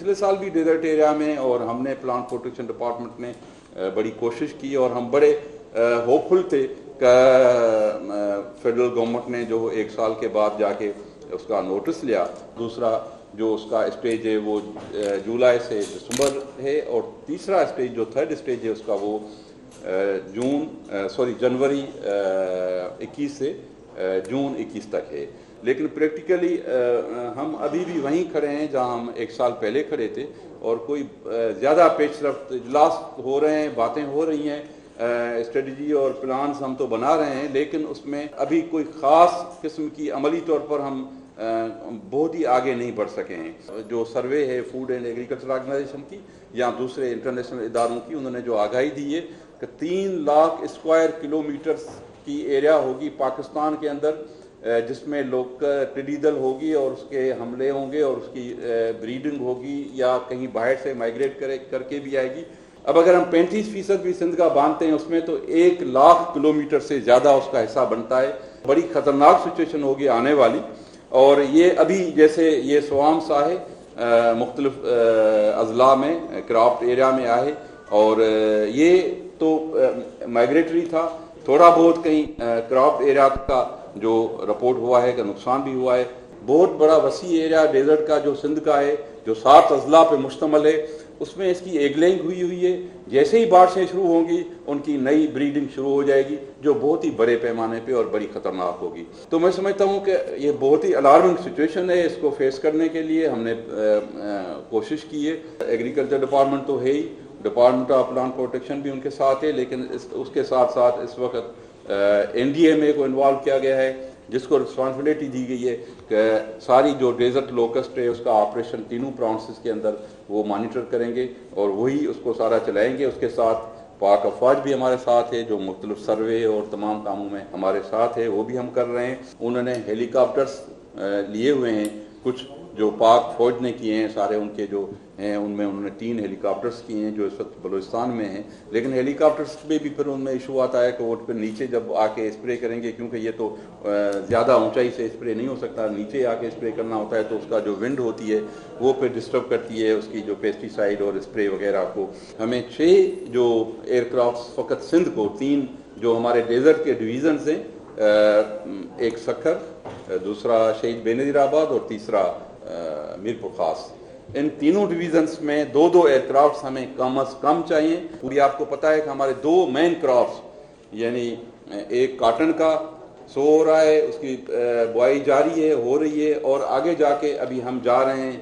पिछले साल भी डेजर्ट एरिया में और हमने प्लांट प्रोटेक्शन डिपार्टमेंट ने बड़ी कोशिश की और हम बड़े होपफुल थे कि फेडरल गवर्नमेंट ने जो 1 साल के बाद जाके उसका नोटिस लिया। दूसरा जो उसका स्टेज है वो जुलाई से दिसंबर है और तीसरा स्टेज जो थर्ड स्टेज है उसका वो जनवरी 21 से जून 21 तक है। लेकिन प्रैक्टिकली हम अभी भी वहीं खड़े हैं जहां हम 1 साल पहले खड़े थे और कोई ज़्यादा पेशरफ्त इजलास हो रहे हैं, बातें हो रही हैं, स्ट्रेटजी और प्लान्स हम तो बना रहे हैं, लेकिन उसमें अभी कोई ख़ास किस्म की अमली तौर पर हम बहुत ही आगे नहीं बढ़ सके हैं। जो सर्वे है फूड एंड एग्रीकल्चर ऑर्गेनाइजेशन की या दूसरे इंटरनेशनल इदारों की, उन्होंने जो आगाही दी है कि 3 लाख स्क्वायर किलोमीटर की एरिया होगी पाकिस्तान के अंदर जिसमें लोग टिड्डीदल होगी और उसके हमले होंगे और उसकी ब्रीडिंग होगी या कहीं बाहर से माइग्रेट करके भी आएगी। अब अगर हम 35% भी सिंध का बांधते हैं उसमें तो 1 लाख किलोमीटर से ज़्यादा उसका हिस्सा बनता है। बड़ी ख़तरनाक सिचुएशन होगी आने वाली। और ये अभी जैसे ये स्वाम सा है मुख्तलिफ अजला में क्राफ्ट एरिया में आए और ये तो माइग्रेटरी था। थोड़ा बहुत कहीं क्राफ्ट एरिया का जो रिपोर्ट हुआ है कि नुकसान भी हुआ है। बहुत बड़ा वसी एरिया डेजर्ट का जो सिंध का है जो 7 अजला पे मुश्तमल है उसमें इसकी एगलिंग हुई है। जैसे ही बारिशें शुरू होंगी उनकी नई ब्रीडिंग शुरू हो जाएगी जो बहुत ही बड़े पैमाने पे और बड़ी ख़तरनाक होगी। तो मैं समझता हूँ कि ये बहुत ही अलार्मिंग सिचुएशन है। इसको फेस करने के लिए हमने कोशिश की है। एग्रीकल्चर डिपार्टमेंट तो है ही, डिपार्टमेंट ऑफ प्लांट प्रोटेक्शन भी उनके साथ है, लेकिन उसके साथ साथ इस वक्त NDMA को इन्वॉल्व किया गया है जिसको रिस्पॉन्सिबिलिटी दी गई है कि सारी जो डेजर्ट लोकस्ट है उसका ऑपरेशन तीनों प्रोविंसेस के अंदर वो मॉनिटर करेंगे और वही उसको सारा चलाएंगे। उसके साथ पाक अफवाज भी हमारे साथ है जो मुख्तलिफ सर्वे और तमाम कामों में हमारे साथ है, वो भी हम कर रहे हैं। उन्होंने हेलीकॉप्टर्स लिए हुए हैं, कुछ जो पाक फौज ने किए हैं सारे उनके जो हैं उनमें उन्होंने 3 हेलीकॉप्टर्स किए हैं जो इस वक्त बलूचिस्तान में हैं। लेकिन हेलीकॉप्टर्स में भी फिर उनमें इशू आता है कि वो फिर नीचे जब आके स्प्रे करेंगे, क्योंकि ये तो ज़्यादा ऊंचाई से स्प्रे नहीं हो सकता, नीचे आके स्प्रे करना होता है, तो उसका जो विंड होती है वो फिर डिस्टर्ब करती है उसकी जो पेस्टिसाइड और स्प्रे वगैरह को। हमें 6 जो एयरक्राफ्ट फ़कत सिंध को 3 जो हमारे डेजर्ट के डिवीज़न्स हैं, एक सखर, दूसरा शहीद बेनज़ीराबाद और तीसरा मीरपुर खास, इन तीनों डिवीजन्स में 2-2 एयरक्राफ्ट हमें कम अज़ कम चाहिए। पूरी आपको पता है कि हमारे 2 मेन क्रॉप्स यानी एक काटन का सो हो रहा है, उसकी बुआई जारी है, हो रही है और आगे जाके अभी हम जा रहे हैं